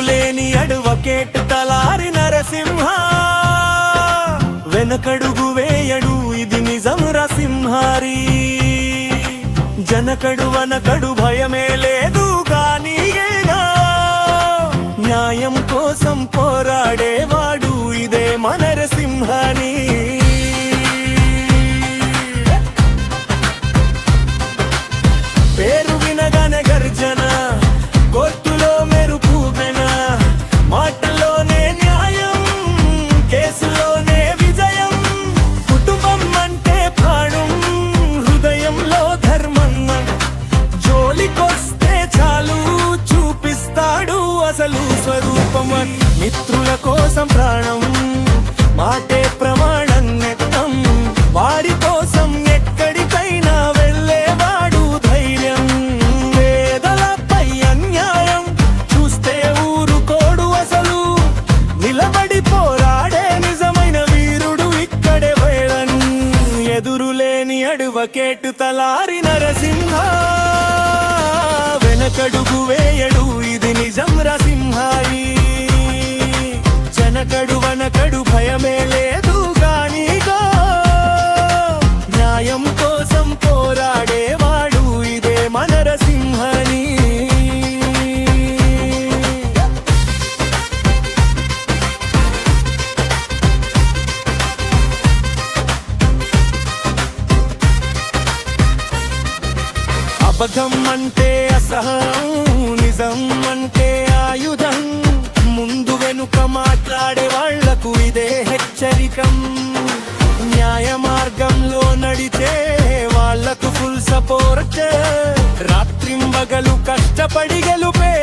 ఎదురులేని advocate తలారి నరసింహ, వెనకడుగు వేయడు ఇది నిజం రసింహారి. జనకడు వనకడు భయమే లేదు గానీయేగా, న్యాయం కోసం పోరాడేవాడు ఇదే మన నరసింహాని. పేరు వినగానే గర్జన, కోర్టులో మెరుపుగన, మాటలోనే న్యాయం, కేసులోనే విజయం. కుటుంబం అంటే ప్రాణం, హృదయంలో ధర్మం. జోలికొస్తే చాలు చూపిస్తాడు అసలు స్వరూపం. మిత్రుల కోసం ప్రాణం, మాటే ప్రమాణం నెత్తం. వారి కోసం ఎక్కడికైనా వెళ్ళేవాడు ధైర్యం. పేదలపై అన్యాయం చూస్తే ఊరుకోడు అసలు, నిలబడి పోరాడే నిజమైన వీరుడు ఇక్కడే వేళన్. ఎదురులేని అడ్వకేట్ తలారి నరసింహ, వెనకడుగు వేయడు ఇది నిజం రసింహాయి. జనకడు వనకడు భయమే లేదు గానీగో, న్యాయం కోసం పోరాడేవాడు ఇదే మన నరసింహని. అబద్ధం అంటే అసహనం, నిజం అంటే ఆయుధం. ముందు వెనుక మాట్లాడే వాళ్లకు ఇదే హెచ్చరికం. న్యాయ మార్గంలో నడిచే వాళ్లకు ఫుల్ సపోర్ట్. రాత్రింబగలు కష్టపడి గెలుపే